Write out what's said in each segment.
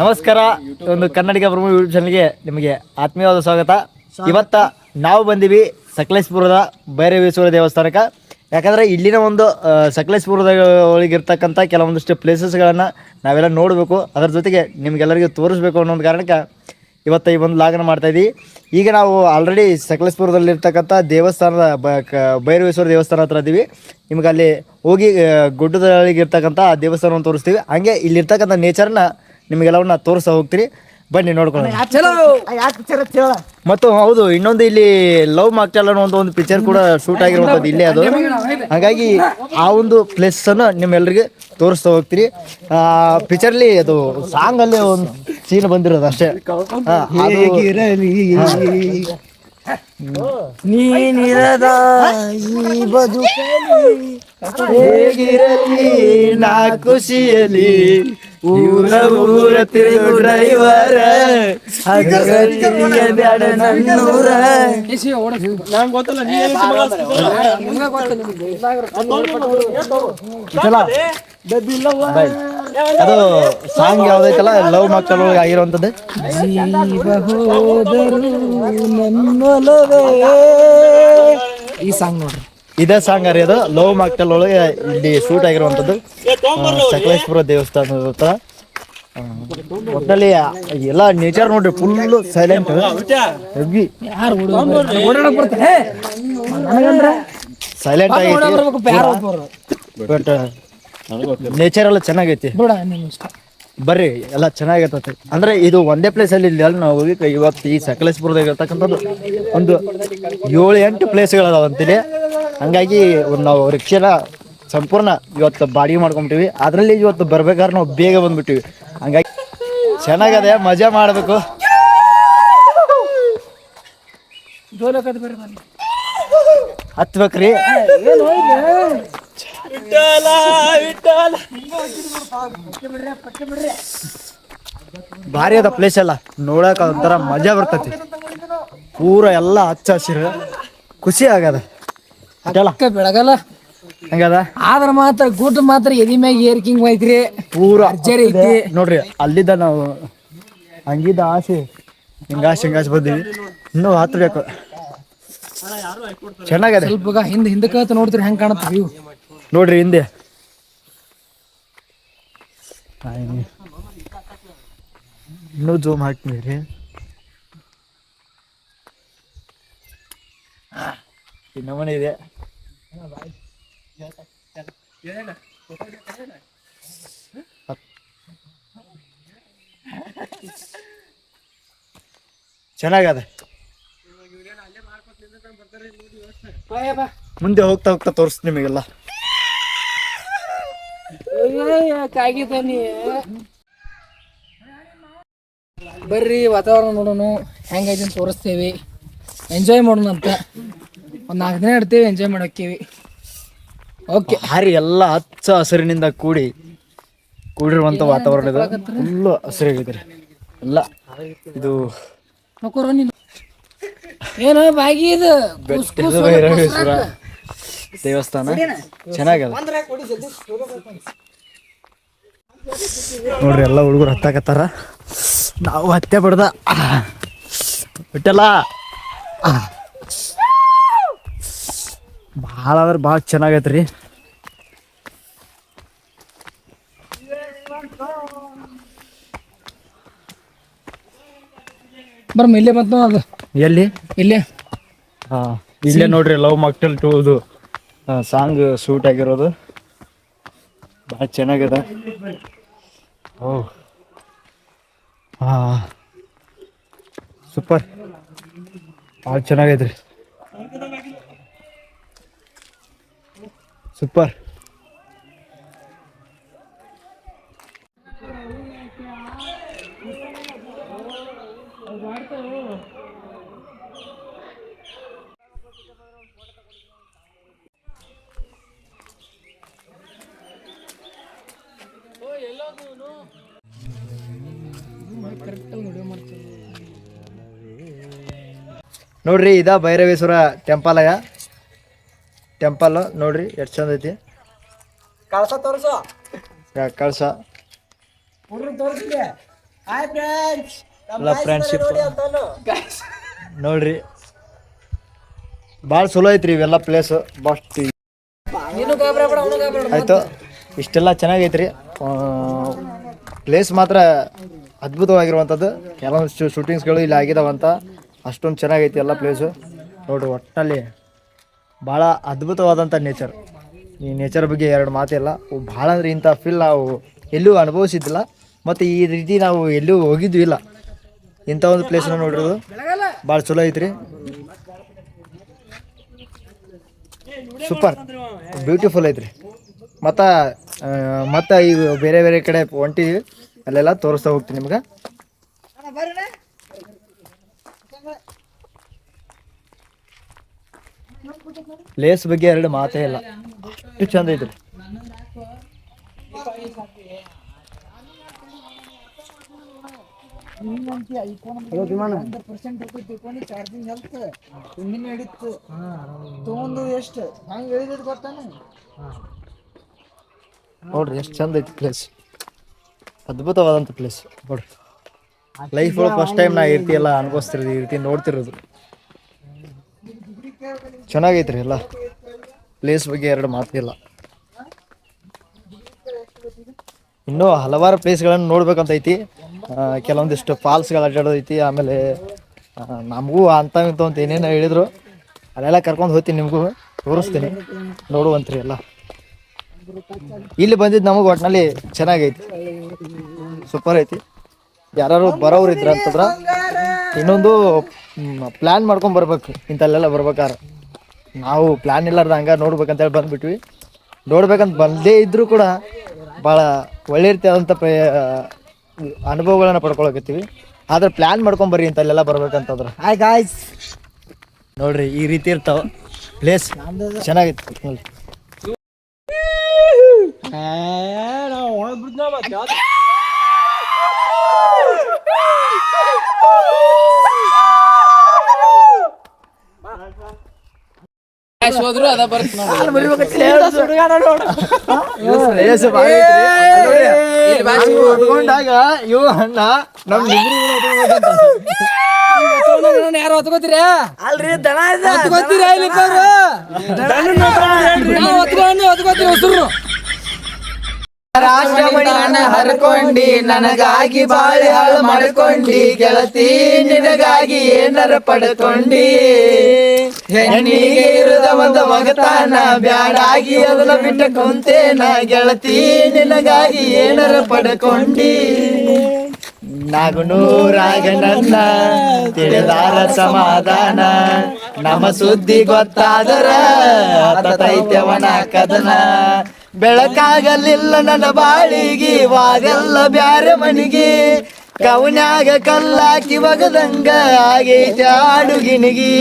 ನಮಸ್ಕಾರ, ಒಂದು ಕನ್ನಡಿಗ ಪ್ರಮುಖ ಯೂಟ್ಯೂಬ್ ಚಾನಲ್ಗೆ ನಿಮಗೆ ಆತ್ಮೀಯವಾದ ಸ್ವಾಗತ. ಇವತ್ತ ನಾವು ಬಂದೀವಿ ಸಕಲೇಶ್ಪುರದ ಭೈರವೇಶ್ವರ ದೇವಸ್ಥಾನಕ್ಕೆ. ಯಾಕಂದರೆ ಇಲ್ಲಿನ ಒಂದು ಸಕಲೇಶ್ಪುರದ ಒಳಗಿರ್ತಕ್ಕಂಥ ಕೆಲವೊಂದಿಷ್ಟು ಪ್ಲೇಸಸ್ಗಳನ್ನು ನಾವೆಲ್ಲ ನೋಡಬೇಕು, ಅದರ ಜೊತೆಗೆ ನಿಮಗೆಲ್ಲರಿಗೂ ತೋರಿಸ್ಬೇಕು ಅನ್ನೋ ಒಂದು ಕಾರಣಕ್ಕೆ ಇವತ್ತು ಈ ಒಂದು ಲಾಗನ ಮಾಡ್ತಾಯಿದ್ದೀವಿ. ಈಗ ನಾವು ಆಲ್ರೆಡಿ ಸಕಲೇಶ್ಪುರದಲ್ಲಿರ್ತಕ್ಕಂಥ ದೇವಸ್ಥಾನದ ಭೈರವೇಶ್ವರ ದೇವಸ್ಥಾನ ಹತ್ರ ಇದ್ದೀವಿ. ನಿಮ್ಗೆ ಅಲ್ಲಿ ಹೋಗಿ ಗುಡ್ಡದೊಳಗಿರ್ತಕ್ಕಂಥ ಆ ದೇವಸ್ಥಾನವನ್ನು ತೋರಿಸ್ತೀವಿ. ಹಾಗೆ ಇಲ್ಲಿರ್ತಕ್ಕಂಥ ನೇಚರ್ನ ನಿಮಗೆಲ್ಲವನ್ನ ತೋರಿಸ್ತಾ ಹೋಗ್ತೀವಿ. ಬನ್ನಿ ನೋಡ್ಕೊಳ್ಳೋಣ. ಮತ್ತು ಹೌದು, ಇನ್ನೊಂದು ಇಲ್ಲಿ ಲವ್ ಮಾಕ್ಟೆಲ್ ಅನ್ನೋ ಒಂದು ಪಿಕ್ಚರ್ ಕೂಡ ಶೂಟ್ ಆಗಿರುವಂಥದ್ದು ಇಲ್ಲೇ ಅದು. ಹಾಗಾಗಿ ಆ ಒಂದು ಪ್ಲೇಸನ್ನು ನಿಮ್ಮೆಲ್ಲರಿಗೆ ತೋರಿಸ್ತಾ ಹೋಗ್ತೀರಿ. ಪಿಕ್ಚರ್ಲಿ ಅದು ಸಾಂಗಲ್ಲಿ ಒಂದು ಸೀನ್ ಬಂದಿರೋದು ಅಷ್ಟೇ. ನೀನಿರದ ಈ ಬದುಕಲಿ ಹೇಗಿರಲಿ ನಾ ಖುಷಿಯಲಿ ಊರ ಊರ ತಿರುಗು ಡ್ರೈವರ ಬ್ಯಾಡ ನನ್ನೂರ. ಅದು ಸಾಂಗ್ ಯಾವ್ದೈತಲ್ಲ ಲವ್ ಮಕ್ಕಳ ಒಳಗೆ ಆಗಿರುವಂಥದ್ದು. ಈ ಸಾಂಗ್ ನೋಡ್ರಿ, ಇದೇ ಸಾಂಗ್ ರೀ. ಅದು ಲವ್ ಮಾಕ್ಟೆಲ್ ಒಳಗೆ ಇಲ್ಲಿ ಶೂಟ್ ಆಗಿರುವಂಥದ್ದು ಸಕಲೇಶ್ಪುರ ದೇವಸ್ಥಾನದ ಹತ್ರ. ಒಟ್ಟಲ್ಲಿ ಎಲ್ಲ ನೇಚರ್ ನೋಡ್ರಿ, ಫುಲ್ ಸೈಲೆಂಟ್, ಸೈಲೆಂಟ್ ಆಗೈತಿ. ಬಟ್ ನೇಚರ್ ಎಲ್ಲ ಚೆನ್ನಾಗೈತಿ. ಬರ್ರಿ, ಎಲ್ಲ ಚೆನ್ನಾಗೈತೆ. ಅಂದ್ರೆ ಇದು ಒಂದೇ ಪ್ಲೇಸ್ ಅಲ್ಲಿ ಇಲ್ಲ, ನಾವು ಹೋಗಿ ಇವತ್ತು ಈ ಸಕಲೇಶ್ಪುರದಾಗ ಇರ್ತಕ್ಕಂಥದ್ದು ಒಂದು 7-8 ಪ್ಲೇಸ್ಗಳದಾವಂತಿಲ್ಲಿ. ಹಂಗಾಗಿ ನಾವು ರಿಕ್ಷಾನ ಸಂಪೂರ್ಣ ಇವತ್ತು ಬಾಡಿಗೆ ಮಾಡ್ಕೊಂಬಿಟ್ಟಿವಿ. ಅದರಲ್ಲಿ ಇವತ್ತು ಬರ್ಬೇಕಾದ್ರೆ ನಾವು ಬೇಗ ಬಂದ್ಬಿಟ್ಟಿವಿ. ಹಂಗಾಗಿ ಚೆನ್ನಾಗದೆ, ಮಜಾ ಮಾಡಬೇಕು. ಹತ್ಬೇಕ್ರಿ. ಭಾರಿ ಅದ ಪ್ಲೇಸ್ ಎಲ್ಲ ನೋಡಕ, ಒಂಥರ ಮಜಾ ಬರ್ತೈತಿ. ಪೂರ ಎಲ್ಲ ಹಚ್ಚ ಹಸಿರು, ಖುಷಿ ಆಗದ. ಬೆಳಗಲ್ಲ ಹಂಗದ. ಆದ್ರ ಮಾತ್ರ ಗುಡ್ ಮಾತ್ರ ಎದಿ ಮ್ಯಾಗ ಏರ್ಕಿಂಗ್ ಐತ್ರಿ, ಪೂರ ಅರ್ಜರಿ ಐತಿ ನೋಡ್ರಿ. ಅಲ್ಲಿದ್ದ ನಾವು ಹಂಗಿದ್ದ ಆಸೆ ಹಿಂಗಾಸೆ ಬಂದೀವಿ. ಇನ್ನೂ ಹತ್ಬೇಕು, ಚೆನ್ನಾಗದೆ. ಸ್ವಲ್ಪ ಹಿಂದಕ್ಕೆ ನೋಡ್ತೀರಿ ಹೆಂಗ್ ಕಾಣುತ್ತೆ ವ್ಯೂ ನೋಡ್ರಿ. ಹಿಂದೆ ಇನ್ನೂ ಜೂಮ್ ಹಾಕ್ತೀವಿ. ಇನ್ನು ಮನೆ ಇದೆ. ಚೆನ್ನಾಗದ. ಮುಂದೆ ಹೋಗ್ತಾ ಹೋಗ್ತಾ ತೋರಿಸ್ತೀನಿ ನಿಮಗೆಲ್ಲ. ಬರ್ರಿ, ವಾತಾವರಣ ನೋಡೋಣ ಹೆಂಗೈತಿ ಅಂತ ತೋರಿಸ್ತೇವಿ. ಎಂಜಾಯ್ ಮಾಡೋಣ ಅಂತ ಒಂದು 4 ದಿನ ಇಡ್ತೇವೆ, ಎಂಜಾಯ್ ಮಾಡಕ್ಕೇವಿ. ಓಕೆ, ಭಾರಿ ಎಲ್ಲ ಹಚ್ಚ ಹಸಿರಿನಿಂದ ಕೂಡಿರುವಂಥ ವಾತಾವರಣ ಇದೆ. ಫುಲ್ಲು ಹಸಿರಾಗೈತೆ ಎಲ್ಲ. ಇದು ಏನು ಬಾಗಿ ಇದು ಭೈರವೇಶ್ವರ ದೇವಸ್ಥಾನ ಚೆನ್ನಾಗದ ನೋಡ್ರಿ. ಎಲ್ಲ ಹುಡುಗರು ಹತ್ತಾಕತ್ತಾರ, ನಾವು ಹತ್ತೆ ಬಿಡ್ದ ಬಿಟ್ಟಲ್ಲ. ಭಾಳ ಅಂದ್ರೆ ಭಾಳ ಚೆನ್ನಾಗೈತ್ರಿ. ಬರ್ಮ ಇಲ್ಲೇ ಬಂತು ಅದು. ಎಲ್ಲಿ? ಇಲ್ಲೇ. ಇಲ್ಲೇ ನೋಡ್ರಿ, ಲವ್ ಮಾಕ್ಟೆಲ್ 2 ಸಾಂಗ್ ಶೂಟ್ ಆಗಿರೋದು. ಭಾಳ ಚೆನ್ನಾಗಿದೆ. ಓ ಸೂಪರ್, ಭಾಳ ಚೆನ್ನಾಗೈತ್ರಿ. ಸೂಪರ್. ನೋಡ್ರಿ, ಇದ ಭೈರವೇಶ್ವರ ಟೆಂಪಲ್ ನೋಡ್ರಿ ಎಷ್ಟು ಚಂದ ಐತಿ. ಕಳಸ ತೋರಿಸು. ಕಳಸ ಎಲ್ಲ ಫ್ರೆಂಡ್ಶಿಪ್ ನೋಡ್ರಿ ಭಾಳ ಚಲೋ ಐತ್ರಿ ಇವೆಲ್ಲ ಪ್ಲೇಸ್ ಬಸ್ಟ್ ಆಯ್ತು. ಇಷ್ಟೆಲ್ಲ ಚೆನ್ನಾಗೈತ್ರಿ ಪ್ಲೇಸ್ ಮಾತ್ರ ಅದ್ಭುತವಾಗಿರುವಂಥದ್ದು. ಕೆಲವೊಂದು ಶೂಟಿಂಗ್ಸ್ಗಳು ಇಲ್ಲಿ ಆಗಿದಾವಂತ, ಅಷ್ಟೊಂದು ಚೆನ್ನಾಗೈತಿ ಎಲ್ಲ ಪ್ಲೇಸು. ನೋಡ್ರಿ ಒಟ್ಟಿನಲ್ಲಿ ಭಾಳ ಅದ್ಭುತವಾದಂಥ ನೇಚರ್. ಈ ನೇಚರ್ ಬಗ್ಗೆ ಎರಡು ಮಾತಿಲ್ಲ. ಭಾಳ ಅಂದರೆ ಇಂಥ ಫೀಲ್ ನಾವು ಎಲ್ಲೂ ಅನುಭವಿಸಿದ್ದಿಲ್ಲ ಮತ್ತು ಈ ರೀತಿ ನಾವು ಎಲ್ಲೂ ಹೋಗಿದ್ವಿ ಇಲ್ಲ. ಇಂಥ ಒಂದು ಪ್ಲೇಸ್ನ ನೋಡಿರೋದು ಭಾಳ ಚಲೋ ಐತ್ರಿ. ಸೂಪರ್ ಬ್ಯೂಟಿಫುಲ್ ಐತ್ರಿ. ಮತ್ತು ಈಗ ಬೇರೆ ಬೇರೆ ಕಡೆ ಹೊಂಟಿವಿ, ಅಲ್ಲೆಲ್ಲ ತೋರಿಸ್ತಾ ಹೋಗ್ತೀನಿ ನಿಮ್ಗೆ. ಪ್ಲೇಸ್ ಬಗ್ಗೆ ಎರಡು ಮಾತೇ ಇಲ್ಲ, ಅಷ್ಟು ಚಂದ ಐತ್ರಿ. ನೋಡ್ರಿ ಎಷ್ಟು ಚಂದ ಐತಿ ಪ್ಲೇಸ್, ಅದ್ಭುತವಾದಂಥ ಪ್ಲೇಸ್ ನೋಡ್ರಿ. ಲೈಫ್ ಒಳಗೆ ಫಸ್ಟ್ ಟೈಮ್ ನಾ ಈ ರೀತಿ ಎಲ್ಲ ಅನುಭವಿಸ್ತಿರೋದು, ಈ ರೀತಿ ನೋಡ್ತಿರೋದು ಚೆನ್ನಾಗೈತ್ರಿ. ಎಲ್ಲ ಪ್ಲೇಸ್ ಬಗ್ಗೆ ಎರಡು ಮಾತಿಲ್ಲ. ಇನ್ನೂ ಹಲವಾರು ಪ್ಲೇಸ್ಗಳನ್ನು ನೋಡ್ಬೇಕಂತ ಐತಿ. ಕೆಲವೊಂದಿಷ್ಟು ಫಾಲ್ಸ್ಗಳು ಅಡ್ಡಾಡೋದೈತಿ. ಆಮೇಲೆ ನಮಗೂ ಅಂತ ಏನೇನು ಹೇಳಿದ್ರು ಅಲ್ಲೆಲ್ಲ ಕರ್ಕೊಂಡು ಹೋಗ್ತೀನಿ, ನಿಮಗೂ ತೋರಿಸ್ತೀನಿ, ನೋಡುವಂತ್ರಿ ಎಲ್ಲ. ಇಲ್ಲಿ ಬಂದಿದ್ದು ನಮಗೆ ಒಟ್ಟಿನಲ್ಲಿ ಚೆನ್ನಾಗೈತಿ, ಸೂಪರ್ ಐತಿ. ಯಾರು ಬರೋರು ಇದ್ರ ಅಂತಂದ್ರೆ ಇನ್ನೊಂದು ಪ್ಲ್ಯಾನ್ ಮಾಡ್ಕೊಂಡು ಬರ್ಬೇಕು. ಇಂಥಲ್ಲೆಲ್ಲ ಬರ್ಬೇಕಾರೆ ನಾವು ಪ್ಲ್ಯಾನ್ ಇಲ್ಲಾರ್ದ ಹಂಗೆ ನೋಡ್ಬೇಕಂತೇಳಿ ಬಂದುಬಿಟ್ವಿ. ನೋಡ್ಬೇಕಂತ ಬಂದೇ ಇದ್ದರೂ ಕೂಡ ಭಾಳ ಒಳ್ಳೆ ರೀತಿಯಾದಂಥ ಅನುಭವಗಳನ್ನ ಪಡ್ಕೊಳಕತ್ತೀವಿ. ಆದ್ರೆ ಪ್ಲ್ಯಾನ್ ಮಾಡ್ಕೊಂಬರ್ರಿ ಇಂಥಲ್ಲೆಲ್ಲ ಬರ್ಬೇಕಂತಂದ್ರೆ. ಹಾಯ್ ಗಾಯ್ಸ್, ನೋಡ್ರಿ ಈ ರೀತಿ ಇರ್ತಾವ ಪ್ಲೇಸ್, ಚೆನ್ನಾಗಿತ್ತು. ಹೋದ್ರು ಅದ ಬರ್ತದೆ ಇವು ಅಣ್ಣ ನಮ್ ಯಾರು ಹೊತ್ಕೋತೀರಿ? ಅಲ್ರಿ ದನ ಹೊತ್ಕೋತೀರಿ ಹೊತ್ಕೋತೀರಿ ಹರ್ಕೊಂಡಿ ನನಗಾಗಿ ಬಾಳೆ ಹಾಳು ಮಾಡ್ಕೊಂಡಿ ಗೆಳತಿ, ನಿನಗಾಗಿ ಏನಾರ ಪಡ್ಕೊಂಡಿ. ಹೆಣ್ಣಿಗೆ ಇರದ ಒಂದು ಮಗತಾನ ಬ್ಯಾಡಾಗಿ ಅದನ್ನ ಬಿಟ್ಟ ಕುಂತೇನ ಗೆಳತಿ, ನಿನಗಾಗಿ ಏನಾರ ಪಡ್ಕೊಂಡಿ. ನಾಗುನೂರಾಗ ನನ್ನ ತಿಳಿದಾರ ಸಮಾಧಾನ, ನಮ್ಮ ಸುದ್ದಿ ಗೊತ್ತಾದರ ತೈತ್ಯವನ ಕದನ. ಬೆಳಕಾಗಲಿಲ್ಲ ನನ್ನ ಬಾಳಿಗೆ ವಾಗೆಲ್ಲ ಬ್ಯಾರೆ ಮನಿಗೆ, ಕವನ್ಯಾಗ ಕಲ್ಲಾಕಿ ಒಗದಂಗ ಆಗೈತೆ ಆಡುಗಿನಿಗಿ.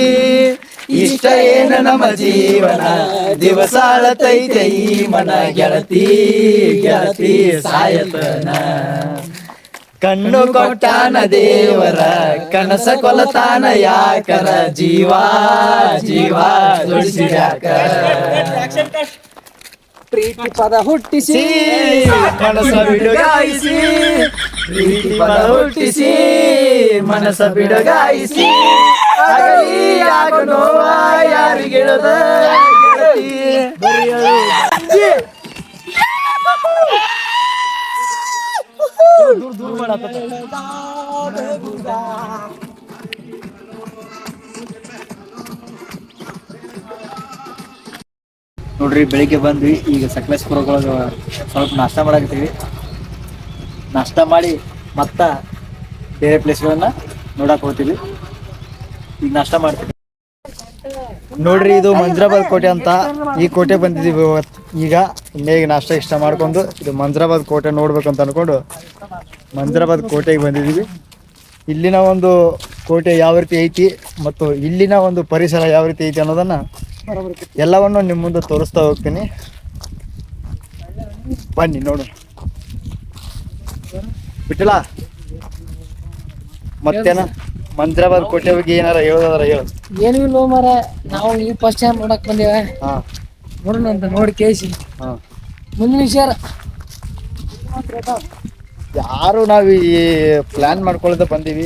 ಇಷ್ಟ ಏನ ನಮ್ಮ ಜೀವನ ದಿವಸಾಳತೈತೆ ಈ ಮನ, ಗೆಳತಿ ಗೆಳತಿ ಸಾಯತನ. ಕಣ್ಣು ಕೊಟ್ಟಾನ ದೇವರ ಕನಸ ಕೊಲತಾನ ಯಾಕರ, ಜೀವ ಜೀವ ದುಡಿಸಿದ್ಯಾಕ. ಪ್ರೀತಿ ಪದ ಹುಟ್ಟಿಸಿ ಮನಸ ಬಿಡುಗಾಯಿಸಿ, ಪ್ರೀತಿ ಪದ ಹುಟ್ಟಿಸಿ ಮನಸ ಬಿಡುಗಾಯಿಸಿ. ಆಗಲಿ ಆಗೋ ನೋವ ಯಾರಿಗಿಡದ ನೋಡ್ರಿ. ಬೆಳಿಗ್ಗೆ ಬಂದ್ವಿ, ಈಗ ಸಕಲೇಶ್ಪುರದೊಳಗೆ ಸ್ವಲ್ಪ ನಾಷ್ಟ ಮಾಡಾಕತ್ತೀವಿ. ನಾಷ್ಟ ಮಾಡಿ ಮತ್ತ ಬೇರೆ ಪ್ಲೇಸ್ಗಳನ್ನ ನೋಡಕ್ ಹೋಗ್ತೀವಿ. ಈಗ ನಾಷ್ಟ ಮಾಡ್ತೀವಿ ನೋಡ್ರಿ. ಇದು ಮಂಜ್ರಾಬಾದ್ ಕೋಟೆ ಅಂತ, ಈ ಕೋಟೆ ಬಂದಿದ್ದೀವಿ ಈಗ. ಇನ್ನೇಗ ನಾಷ್ಟ ಇಷ್ಟ ಮಾಡ್ಕೊಂಡು ಇದು ಮಂಜ್ರಾಬಾದ್ ಕೋಟೆ ನೋಡ್ಬೇಕಂತ ಅನ್ಕೊಂಡು ಮಂಜ್ರಾಬಾದ್ ಕೋಟೆಗೆ ಬಂದಿದ್ದೀವಿ. ಇಲ್ಲಿನ ಒಂದು ಕೋಟೆ ಯಾವ ರೀತಿ ಐತಿ ಮತ್ತು ಇಲ್ಲಿನ ಒಂದು ಪರಿಸರ ಯಾವ ರೀತಿ ಐತಿ ಅನ್ನೋದನ್ನ ಎಲ್ಲವನ್ನು ನಿಮ್ಮ ಮುಂದೆ ತೋರಿಸ್ತಾ ಹೋಗ್ತೀನಿ. ಬನ್ನಿ ನೋಡು. ಬಿಟ್ಟಲ್ಲ ಮತ್ತೇನ ಮಂಜ್ರಾಬಾದ್ ಕೋಟೆ ಬಗ್ಗೆ ಏನಾರ ಹೇಳೋದಾರ ಹೇಳು. ಏನು ಇಲ್ಲ ಮಾರ, ನಾವು ಈಗ ಫಸ್ಟ್ ಟೈಮ್ ನೋಡಕ್ ಬಂದೇವ. ನೋಡೋಣ ಅಂತ ನೋಡಿ ಕೇಸಿ ಮುಂದಿನ ವಿಷಯ ಯಾರು ನಾವು ಈ ಪ್ಲಾನ್ ಮಾಡ್ಕೊಳ್ಳೋದ ಬಂದೀವಿ.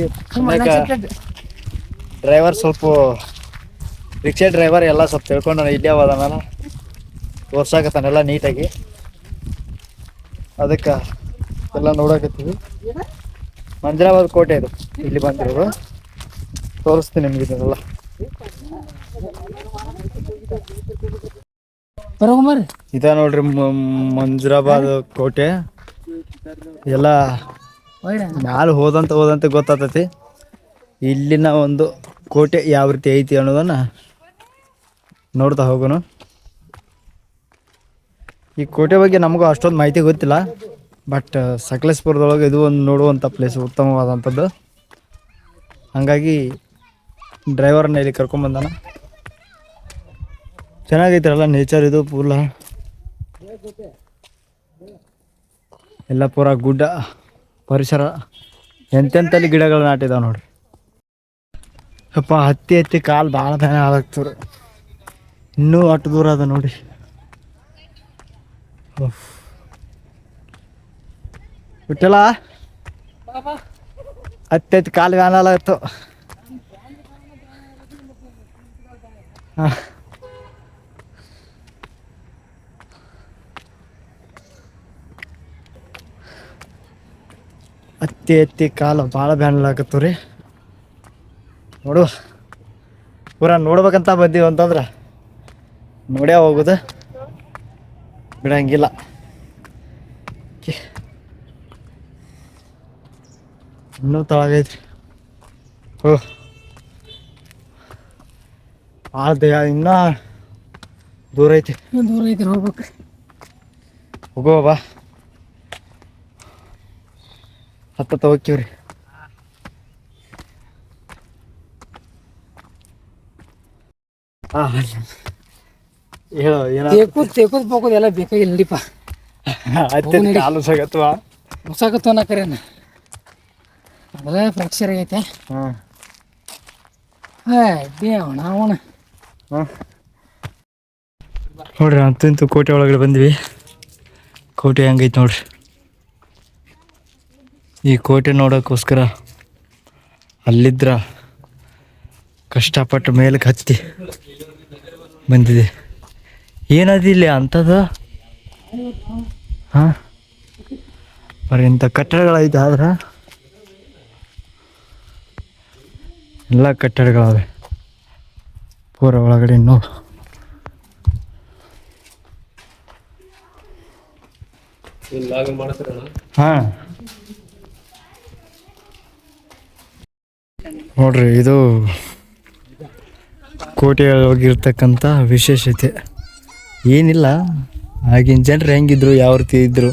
ಡ್ರೈವರ್ ಸ್ವಲ್ಪ ರಿಕ್ಷಾ ಡ್ರೈವರ್ ಎಲ್ಲ ಸ್ವಲ್ಪ ತಿಳ್ಕೊಂಡು ಇಲ್ಲೇ ಹೋದನ ತೋರ್ಸಾಕತ್ತಾನೆಲ್ಲ ನೀಟಾಗಿ. ಅದಕ್ಕೆ ಎಲ್ಲ ನೋಡಕತ್ತೀವಿ. ಮಂಜರಾಬಾದ್ ಕೋಟೆ ಇದು ಇಲ್ಲಿ ಬಂದಿರೋದು. ತೋರಿಸ್ತೀನಿ ನಿಮ್ಗೆ ಇದನ್ನೆಲ್ಲ. ಇದ ನೋಡ್ರಿ ಮಂಜರಾಬಾದ್ ಕೋಟೆ. ಎಲ್ಲ ಮ್ಯಾಲ ಹೋದಂತ ಗೊತ್ತಾಗ್ತೈತಿ ಇಲ್ಲಿನ ಒಂದು ಕೋಟೆ ಯಾವ ರೀತಿ ಐತಿ ಅನ್ನೋದನ್ನ ನೋಡ್ತಾ ಹೋಗೋಣ. ಈ ಕೋಟೆ ಬಗ್ಗೆ ನಮಗೂ ಅಷ್ಟೊಂದು ಮಾಹಿತಿ ಗೊತ್ತಿಲ್ಲ, ಬಟ್ ಸಕಲೇಶಪುರದೊಳಗೆ ಇದು ಒಂದು ನೋಡುವಂಥ ಪ್ಲೇಸ್ ಉತ್ತಮವಾದಂಥದ್ದು. ಹಾಗಾಗಿ ಡ್ರೈವರ್ನ ಇಲ್ಲಿ ಕರ್ಕೊಂಬಂದಾನ. ಚೆನ್ನಾಗೈತ್ರಲ್ಲ ನೇಚರ್ ಇದು ಪೂರ ಎಲ್ಲ ಪೂರ ಗುಡ್ಡ ಪರಿಸರ. ಎಂತೆಂತಲ್ಲಿ ಗಿಡಗಳು ನಾಟಿದಾವೆ ನೋಡ್ರಿ. ಅಪ್ಪ ಹತ್ತಿ ಕಾಲು ಭಾಳ ಬೇನೆ ಆಗತ್ತವ್ರು. ಇನ್ನೂ ಅಷ್ಟು ದೂರ ಅದ ನೋಡಿ. ಬಿಟ್ಟಲ್ಲ ಹತ್ತಿ ಕಾಲು ವ್ಯಾನ್ ಆಗತ್ತು. ಹಾಂ ಹತ್ತಿ ಕಾಲು ಭಾಳ ಬ್ಯಾನಲಾಗತ್ತು ರೀ. ನೋಡುವ ಪೂರ ನೋಡ್ಬೇಕಂತ ಬಂದೀವಿ ಅಂತಂದ್ರೆ ನೋಡ್ಯಾ ಹೋಗುದು, ಬಿಡಂಗಿಲ್ಲ. ಇನ್ನೂ ತಳಗೈತ್ರಿ. ಇನ್ನೂ ದೂರ ಐತಿ. ಹೋಗ್ಬೇಕು. ಹೋಗುವ ಬಾ. ಹತ್ತ ಹೋಗ್ತೀವ್ರಿ. ಹೇಳೋ ಏನೋ ತೇಕುದ್ ಪೋಕೋದು ಎಲ್ಲ ಬೇಕಾಗಿಲ್ಲ ನಡಿಪ. ಕಾಲು ಸಾಗತ್ವ ಮುಸಾಕತ್ವ ಅನ್ನಕರೇನ ಅದ್ರ ಫ್ರಾಕ್ಚರ್ ಆಗೈತೆ. ಅವಣ ನೋಡ್ರಿ ಅಂತೂ ಕೋಟೆ ಒಳಗಡೆ ಬಂದ್ವಿ. ಕೋಟೆ ಹೆಂಗೈತೆ ನೋಡ್ರಿ. ಈ ಕೋಟೆ ನೋಡೋಕ್ಕೋಸ್ಕರ ಅಲ್ಲಿದ್ರ ಕಷ್ಟಪಟ್ಟು ಮೇಲಕ್ಕೆ ಹತ್ತಿ ಬಂದಿದೆ. ಏನದಿಲ್ಲ ಅಂಥದ್ದು. ಹಾಂ ಬರೀ ಇಂಥ ಕಟ್ಟಡಗಳೈತೆ. ಆದ್ರೆ ಎಲ್ಲ ಕಟ್ಟಡಗಳವೆ ಪೂರ ಒಳಗಡೆ. ನೋಡು ಹಾಂ ನೋಡ್ರಿ ಇದು ಕೋಟೆಯೊಳಗಿರ್ತಕ್ಕಂಥ ವಿಶೇಷತೆ ಏನಿಲ್ಲ. ಆಗಿನ ಜನರು ಹೆಂಗಿದ್ರು, ಯಾವ ರೀತಿ ಇದ್ದರು,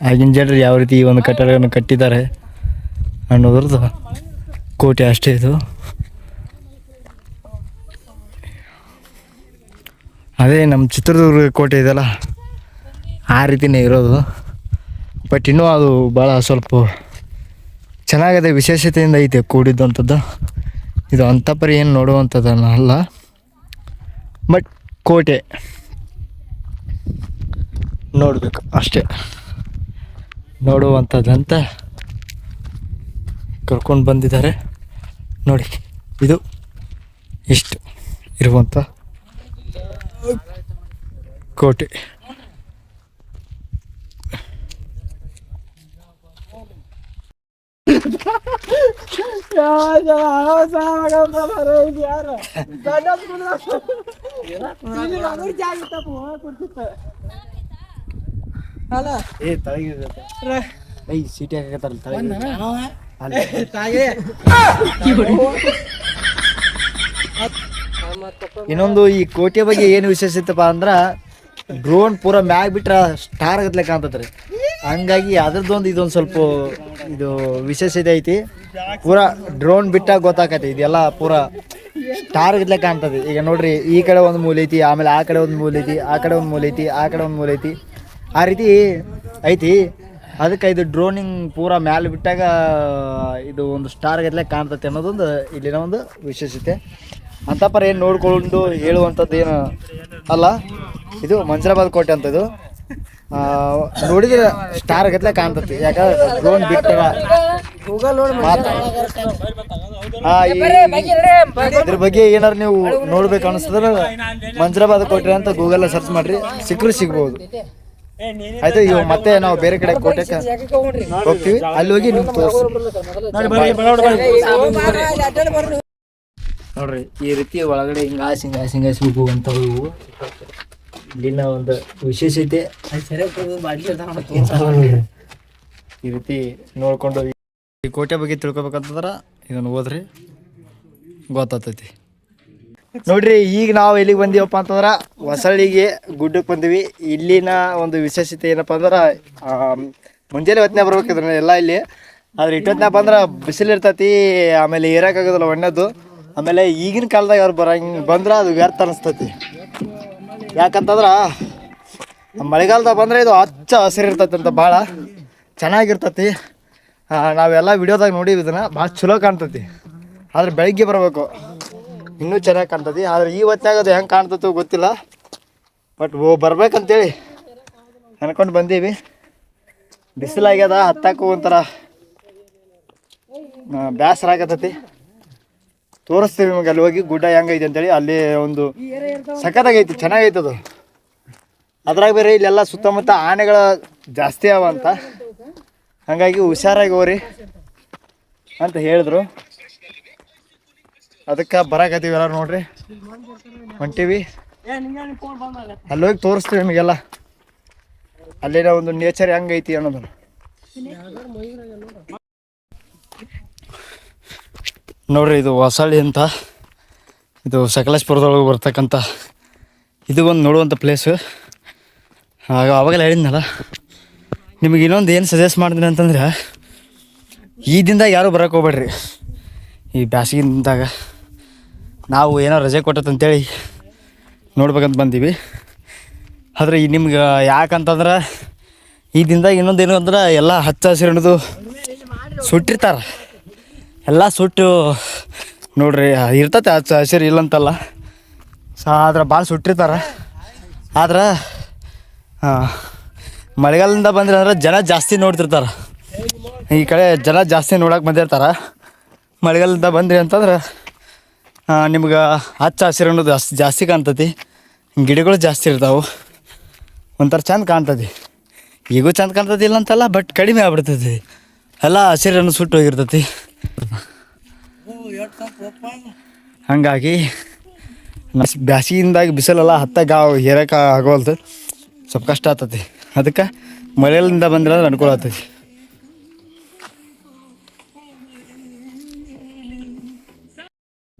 ಆಗಿನ ಜನರು ಯಾವ ರೀತಿ ಈ ಒಂದು ಕಟ್ಟಡವನ್ನು ಕಟ್ಟಿದ್ದಾರೆ ಅನ್ನೋದ್ರದ್ದು ಕೋಟೆ ಅಷ್ಟೇ ಇದು. ಅದೇ ನಮ್ಮ ಚಿತ್ರದುರ್ಗ ಕೋಟೆ ಇದೆಯಲ್ಲ ಆ ರೀತಿಯೇ ಇರೋದು. ಬಟ್ ಇನ್ನೂ ಅದು ಭಾಳ ಸ್ವಲ್ಪ ಚೆನ್ನಾಗಿದೆ, ವಿಶೇಷತೆಯಿಂದ ಐತೆ ಕೂಡಿದ್ದಂಥದ್ದು. ಇದು ಅಂಥಪರಿ ಏನು ನೋಡುವಂಥದ್ದನ್ನ ಅಲ್ಲ, ಬಟ್ ಕೋಟೆ ನೋಡಬೇಕು ಅಷ್ಟೇ. ನೋಡುವಂಥದ್ದಂತ ಕರ್ಕೊಂಡು ಬಂದಿದ್ದಾರೆ ನೋಡಿ. ಇದು ಇಷ್ಟು ಇರುವಂಥ ಕೋಟೆ. ಸೀಟಿ ಇನ್ನೊಂದು ಈ ಕೋಟೆ ಬಗ್ಗೆ ಏನು ವಿಶೇಷತೆಪ್ಪ ಅಂದ್ರ ಡ್ರೋನ್ ಪೂರ ಮ್ಯಾಗ್ ಬಿಟ್ರ ಸ್ಟಾರ್ ಗತ್ಲೆ ಕಾಣ್ತತ್ರಿ. ಹಂಗಾಗಿ ಅದ್ರದ್ದೊಂದು ಇದೊಂದು ಸ್ವಲ್ಪ ಇದು ವಿಶೇಷತೆ ಐತಿ. ಪೂರಾ ಡ್ರೋನ್ ಬಿಟ್ಟಾಗ ಗೊತ್ತಾಕತಿ ಇದೆಲ್ಲ ಪೂರ ಸ್ಟಾರ್ ಗತ್ಲೆ ಕಾಣ್ತದೆ. ಈಗ ನೋಡ್ರಿ, ಈ ಕಡೆ ಒಂದು ಮೂಲೆ ಐತಿ, ಆಮೇಲೆ ಆ ಕಡೆ ಒಂದು ಮೂಲೆ ಐತಿ, ಆ ಕಡೆ ಒಂದು ಮೂಲೆ ಐತಿ, ಆ ಕಡೆ ಒಂದು ಮೂಲೆ ಐತಿ, ಆ ರೀತಿ ಐತಿ. ಅದಕ್ಕೆ ಇದು ಡ್ರೋನಿಂಗ್ ಪೂರ ಮ್ಯಾಲೆ ಬಿಟ್ಟಾಗ ಇದು ಒಂದು ಸ್ಟಾರ್ ಗತ್ಲೆ ಕಾಣ್ತತೆ ಅನ್ನೋದೊಂದು ಇಲ್ಲಿನ ಒಂದು ವಿಶೇಷತೆ. ಅಂತಪರ ಏನು ನೋಡ್ಕೊಂಡು ಹೇಳುವಂಥದ್ದು ಏನು ಅಲ್ಲ. ಇದು ಮಂಜರಾಬಾದ್ ಕೋಟೆ ಅಂತ. ಇದು ನೋಡಿದ್ರೆ ಸ್ಟಾರ್ ಗತ್ಲೆ ಕಾಣ್ತತಿ. ಯಾಕಂದ್ರೆ ಡ್ರೋನ್ ಬಿಟ್ಟಾರ. ಇದ್ರ ಬಗ್ಗೆ ಏನಾರು ನೀವು ನೋಡ್ಬೇಕು ಅನಿಸ್ತದ್ರ ಮಂಜ್ರಾಬಾದ್ ಕೋಟೆ ಅಂತ ಗೂಗಲ್ ಸರ್ಚ್ ಮಾಡ್ರಿ, ಸಿಕ್ಕರು ಸಿಗ್ಬೋದು. ಆಯ್ತು, ಇವಾಗ ಮತ್ತೆ ನಾವು ಬೇರೆ ಕಡೆ ಕೋಟೆಗೆ ಹೋಗ್ತೀವಿ, ಅಲ್ಲಿ ಹೋಗಿ ನಿಮ್ಗೆ ನೋಡ್ರಿ. ಈ ರೀತಿ ಒಳಗಡೆ ಹಿಂಗಾಸಿ ಹೋಗುವಂಥವು ಇವು. ಇಲ್ಲಿನ ಒಂದು ವಿಶೇಷತೆ ಈ ರೀತಿ ನೋಡ್ಕೊಂಡು ಈ ಕೋಟೆ ಬಗ್ಗೆ ತಿಳ್ಕೊಬೇಕಂತಂದ್ರೆ ಇದನ್ನು ಓದ್ರಿ, ಗೊತ್ತಾಗ್ತೈತಿ. ನೋಡ್ರಿ, ಈಗ ನಾವು ಎಲ್ಲಿಗೆ ಬಂದೀವಪ್ಪ ಅಂತಂದ್ರೆ ಹೊಸಳ್ಳಿಗೆ ಗುಡ್ಡಕ್ಕೆ ಬಂದೀವಿ. ಇಲ್ಲಿನ ಒಂದು ವಿಶೇಷತೆ ಏನಪ್ಪ ಅಂದ್ರೆ ಮುಂಜಾನೆ ಹೊತ್ತಿನಾಗ ಬರ್ಬೇಕಿದ್ರೆ ಎಲ್ಲ ಇಲ್ಲಿ, ಆದ್ರೆ ಇಟ್ಟೊತ್ತಿನಾಗ ಬಂದ್ರೆ ಬಿಸಿಲು ಇರ್ತೈತಿ, ಆಮೇಲೆ ಏರೋಕ್ಕಾಗೋದಿಲ್ಲ ಒಣ್ಣದ್ದು. ಆಮೇಲೆ ಈಗಿನ ಕಾಲದಾಗ ಅವ್ರು ಬಂದ್ರೆ ಅದು ವ್ಯರ್ಥ ಅನಿಸ್ತೈತಿ. ಯಾಕಂತಂದ್ರೆ ಮಳೆಗಾಲದಾಗ ಬಂದರೆ ಇದು ಹಚ್ಚ ಹಸಿರು ಇರ್ತೈತಿ ಅಂತ, ಭಾಳ ಚೆನ್ನಾಗಿರ್ತೈತಿ. ನಾವೆಲ್ಲ ವಿಡಿಯೋದಾಗ ನೋಡೀವಿ, ಇದನ್ನು ಭಾಳ ಚಲೋ ಕಾಣ್ತೈತಿ. ಆದ್ರೆ ಬೆಳಗ್ಗೆ ಬರಬೇಕು, ಇನ್ನೂ ಚೆನ್ನಾಗಿ ಕಾಣ್ತೈತಿ. ಆದ್ರೆ ಈ ಹೊತ್ತಾಗ ಅದು ಹೆಂಗೆ ಕಾಣ್ತೈತೋ ಗೊತ್ತಿಲ್ಲ, ಬಟ್ ಬರ್ಬೇಕಂತೇಳಿ ಅನ್ಕೊಂಡು ಬಂದೀವಿ. ಬಿಸಿಲಾಗ್ಯದ, ಹತ್ತಕ್ಕೂ ಒಂಥರ ಬೇಸರ ಆಗತೈತಿ. ತೋರಿಸ್ತೀವಿ ನಿಮಗೆ ಅಲ್ಲಿ ಹೋಗಿ ಗುಡ್ಡ ಹೆಂಗೈತಿ ಅಂತೇಳಿ. ಅಲ್ಲಿ ಒಂದು ಸಖತ್ತಾಗೈತಿ, ಚೆನ್ನಾಗೈತೆ ಅದು. ಅದ್ರಾಗ ಬೇರೆ ಇಲ್ಲೆಲ್ಲ ಸುತ್ತಮುತ್ತ ಆನೆಗಳು ಜಾಸ್ತಿ ಅವ ಅಂತ, ಹಾಗಾಗಿ ಹುಷಾರಾಗಿ ಹೋರಿ ಅಂತ ಹೇಳಿದ್ರು. ಅದಕ್ಕೆ ಬರಾಕತ್ತೀವಿ ಎಲ್ಲರೂ. ನೋಡ್ರಿ, ಹೊಂಟೀವಿ, ಅಲ್ಲಿ ಹೋಗಿ ತೋರಿಸ್ತೀವಿ ನಿಮಗೆಲ್ಲ ಅಲ್ಲಿನ ಒಂದು ನೇಚರ್ ಹೆಂಗೈತಿ ಅನ್ನೋದನ್ನು. ನೋಡ್ರಿ, ಇದು ಹೊಸಳ್ಳಿ ಅಂತ, ಇದು ಸಕಲೇಶ್ಪುರದೊಳಗೆ ಬರ್ತಕ್ಕಂಥ ಇದು ಒಂದು ನೋಡುವಂಥ ಪ್ಲೇಸು. ಅವಾಗೆಲ್ಲ ಹೇಳಿದ್ನಲ್ಲ ನಿಮಗೆ. ಇನ್ನೊಂದು ಏನು ಸಜೆಸ್ಟ್ ಮಾಡ್ತೀನಿ ಅಂತಂದ್ರೆ, ಈ ದಿನದಾಗ ಯಾರೂ ಬರೋಕೆ ಹೋಗ್ಬೇಡ್ರಿ. ಈ ಬ್ಯಾಸಿಗೆ ದಿನದಾಗ ನಾವು ಏನೋ ರಜೆ ಕೊಟ್ಟಂತೇಳಿ ನೋಡ್ಬೇಕಂತ ಬಂದೀವಿ. ಆದರೆ ಈ ನಿಮ್ಗೆ ಯಾಕಂತಂದ್ರೆ ಈ ದಿನದಾಗ ಇನ್ನೊಂದೇನು ಅಂದ್ರೆ ಎಲ್ಲ ಹಚ್ಚ ಹಸಿರಿನದು ಸುಟ್ಟಿರ್ತಾರೆ, ಎಲ್ಲ ಸುಟ್ಟು ನೋಡ್ರಿ ಇರ್ತೈತೆ ಹಚ್ಚ ಹಸಿರು ಇಲ್ಲಂತಲ್ಲ. ಆದ್ರೆ ಭಾಳ ಸುಟ್ಟಿರ್ತಾರೆ. ಆದ್ರೆ ಮಳೆಗಾಲದಿಂದ ಬಂದ್ರೆ ಅಂದ್ರೆ ಜನ ಜಾಸ್ತಿ ನೋಡ್ತಿರ್ತಾರೆ. ಈ ಕಡೆ ಜನ ಜಾಸ್ತಿ ನೋಡೋಕೆ ಬಂದಿರ್ತಾರೆ. ಮಳೆಗಾಲದಿಂದ ಬಂದ್ರಿ ಅಂತಂದ್ರೆ ನಿಮ್ಗೆ ಹಚ್ಚ ಹಸಿರು ಅನ್ನೋದು ಜಾಸ್ತಿ ಕಾಣ್ತೈತಿ. ಗಿಡಗಳು ಜಾಸ್ತಿ ಇರ್ತಾವೆ, ಒಂಥರ ಚಂದ ಕಾಣ್ತೈತಿ. ಈಗೂ ಚಂದ ಕಾಣ್ತೈತಿ ಇಲ್ಲ ಅಂತಲ್ಲ, ಬಟ್ ಕಡಿಮೆ ಆಗ್ಬಿಡ್ತೈತಿ. ಎಲ್ಲ ಹಸಿರನ್ನು ಸುಟ್ಟು ಹೋಗಿರ್ತೈತಿ. ಹಾಗಾಗಿ ಬ್ಯಾಸಿಗಿಂದಾಗಿ ಬಿಸಿಲೆಲ್ಲ ಹತ್ತಾಗ ಹೇರಕ್ಕೆ ಆಗೋಲ್ತು, ಸ್ವಲ್ಪ ಕಷ್ಟ ಆಗ್ತೈತಿ. ಅದಕ್ಕೆ ಮಳೆಯಿಂದ ಬಂದ್ರೆ ಅನುಕೂಲ ಆಗ್ತೈತಿ.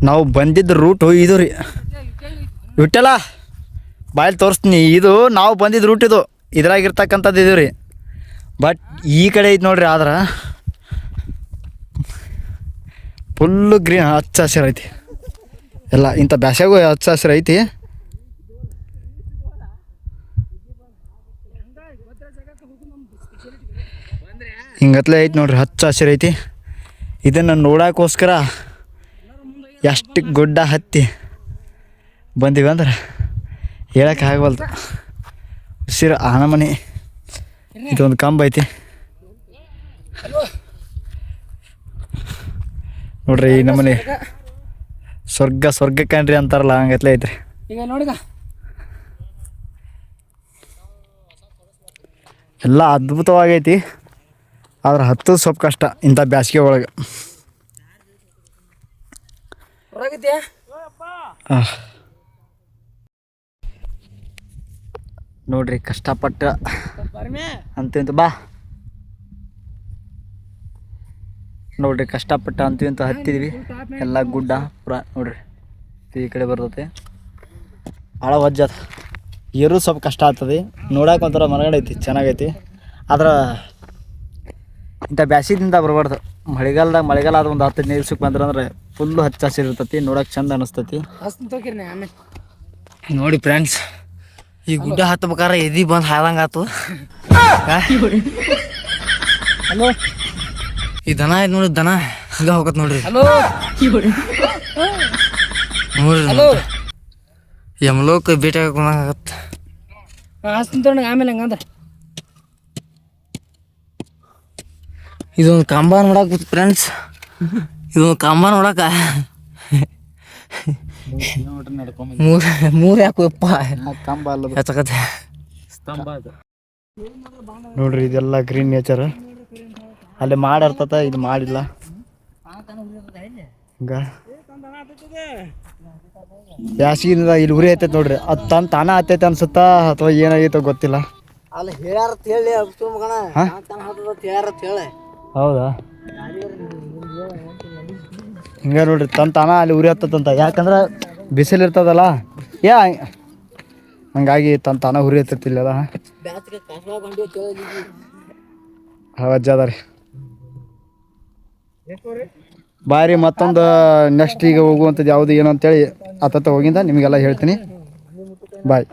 ನಾವು ಬಂದಿದ್ದ ರೂಟು ಇದು ರೀ. ಬಿಟ್ಟಲ್ಲ ಬಾಯಲ್ಲಿ ತೋರಿಸ್ತೀನಿ. ಇದು ನಾವು ಬಂದಿದ್ದ ರೂಟ್, ಇದು ಇದ್ರಾಗಿರ್ತಕ್ಕಂಥದ್ದು ಇದು ರೀ. ಬಟ್ ಈ ಕಡೆ ಐತೆ ನೋಡ್ರಿ, ಆದ್ರೆ ಫುಲ್ಲು ಗ್ರೀನ್ ಹಚ್ಚ ಹಸಿರು ಐತಿ. ಎಲ್ಲ ಇಂಥ ಬ್ಯಾಸ್ಯಾಗೂ ಹಚ್ಚ ಹಸಿರು ಐತಿ. ಹಿಂಗತ್ಲೆ ಐತಿ ನೋಡ್ರಿ, ಹಚ್ಚ ಹಸಿರು ಐತಿ. ಇದನ್ನು ನೋಡೋಕ್ಕೋಸ್ಕರ ಎಷ್ಟು ಗುಡ್ಡ ಹತ್ತಿ ಬಂದೀವಿ ಅಂದ್ರೆ ಹೇಳಕ್ಕೆ ಆಗವಲ್ದು. ಹಸಿರು ಆನಮನೆ. ಇದೊಂದು ಕಂಬ ಐತಿ ನೋಡ್ರಿ. ಈ ನಮ್ಮನೆ ಸ್ವರ್ಗ ಕಾಣ್ರಿ ಅಂತಾರಲ್ಲ, ಹಂಗತ್ಲೆ ಐತ್ರಿ. ಈಗ ನೋಡಿಗ ಎಲ್ಲ ಅದ್ಭುತವಾಗೈತಿ. ಆದ್ರೆ ಹತ್ತೋದು ಸ್ವಲ್ಪ ಕಷ್ಟ ಇಂಥ ಬ್ಯಾಸಿಗೆ ಒಳಗೆ. ನೋಡ್ರಿ, ಕಷ್ಟಪಟ್ಟ ಅಂತೂ ಬಾ ನೋಡ್ರಿ, ಕಷ್ಟಪಟ್ಟ ಅಂತೂ ಹತ್ತಿದ್ವಿ. ಎಲ್ಲ ಗುಡ್ಡ ಪೂರ ನೋಡ್ರಿ ಈ ಕಡೆ ಬರ್ತೈತೆ. ಭಾಳ ವಜ್ಜದ, ಏರು ಸ್ವಲ್ಪ ಕಷ್ಟ ಆಗ್ತದೆ. ನೋಡಕ್ಕೆ ಒಂಥರ ಮರಗಡೆ ಐತಿ, ಚೆನ್ನಾಗೈತಿ. ಆದ್ರೆ ಇಂಥ ಬ್ಯಾಸಿದಿಂದ ಬರಬಾರ್ದು. ಮಳೆಗಾಲ ಆದ ಒಂದು 10 ದಿವಸಕ್ಕೆ ಬಂದ್ರೆ ಫುಲ್ಲು ಹಚ್ಚ ಹಸಿರು ಇರ್ತೈತಿ, ನೋಡಕ್ಕೆ ಚಂದ ಅನಿಸ್ತೈತಿ. ನೋಡಿ ಫ್ರೆಂಡ್ಸ್, ಈ ಗುಡ್ಡ ಹತ್ಬೇಕಾರೆ ಎದಿ ಬಂದು ಹಾದಂಗೆ ಆತು. ಹಲೋ, ಈ ದನ ಐತೆ ನೋಡಿ, ದನ ಹಂಗೆ ಹೋಗತ್ ನೋಡ್ರಿ. ಹಲೋ ನೋಡ್ರಿ, ಯಮಲೋಕ ಭೇಟಿ ಆಗತ್ತೆ. ಹಸ್ತೀನಿ ಆಮೇಲೆ ಹಂಗಂದ್ರೆ ಇದೊಂದು ಕಂಬ ನೋಡಕ್ ಫ್ರೆಂಡ್ಸ್, ಇದೊಂದು ಕಂಬ ನೋಡಕ ಮೂರು ಯಾಕಪ್ಪ ಕಂಬ ಅಲ್ಲ ಹೆಚ್ಚಕತ್ತೆ. ನೋಡ್ರಿ ಇದೆಲ್ಲ ಗ್ರೀನ್ ನೇಚರ್. ಅಲ್ಲಿ ಮಾಡಿರ್ತತ, ಇದು ಮಾಡಿಲ್ಲ ಹಿಂಗ ಬ್ಯಾಸಿಗಿಂದ ಇಲ್ಲಿ ಉರಿ ಐತೈತೆ ನೋಡ್ರಿ. ಅದು ತಾನ ಹತ್ತೈತೆ ಅನ್ಸುತ್ತಾ ಅಥವಾ ಏನಾಗೈತೋ ಗೊತ್ತಿಲ್ಲ. ಅಲ್ಲಿ ಹೇಳ್ಯಾರ ಹೇಳಿ ಹೌದಾ? ಹಿಂಗ ನೋಡ್ರಿ ತಾನ ಅಲ್ಲಿ ಉರಿ ಹತ್ತದಂತ. ಯಾಕಂದ್ರೆ ಬಿಸಿಲು ಇರ್ತದಲ್ಲ, ಹಂಗಾಗಿ ತಾನ ಉರಿ ಹತ್ತತಿಲ್ಲ. ಅಜ್ಜ ರೀ ಬಾರಿ. ಮತ್ತೊಂದು ನೆಕ್ಸ್ಟ್ ಈಗ ಹೋಗುವಂಥದ್ದು ಯಾವುದು ಏನು ಅಂತೇಳಿ ಹತ್ತ ಹೋಗಿಂದ ನಿಮಗೆಲ್ಲ ಹೇಳ್ತೀನಿ. ಬಾಯ್.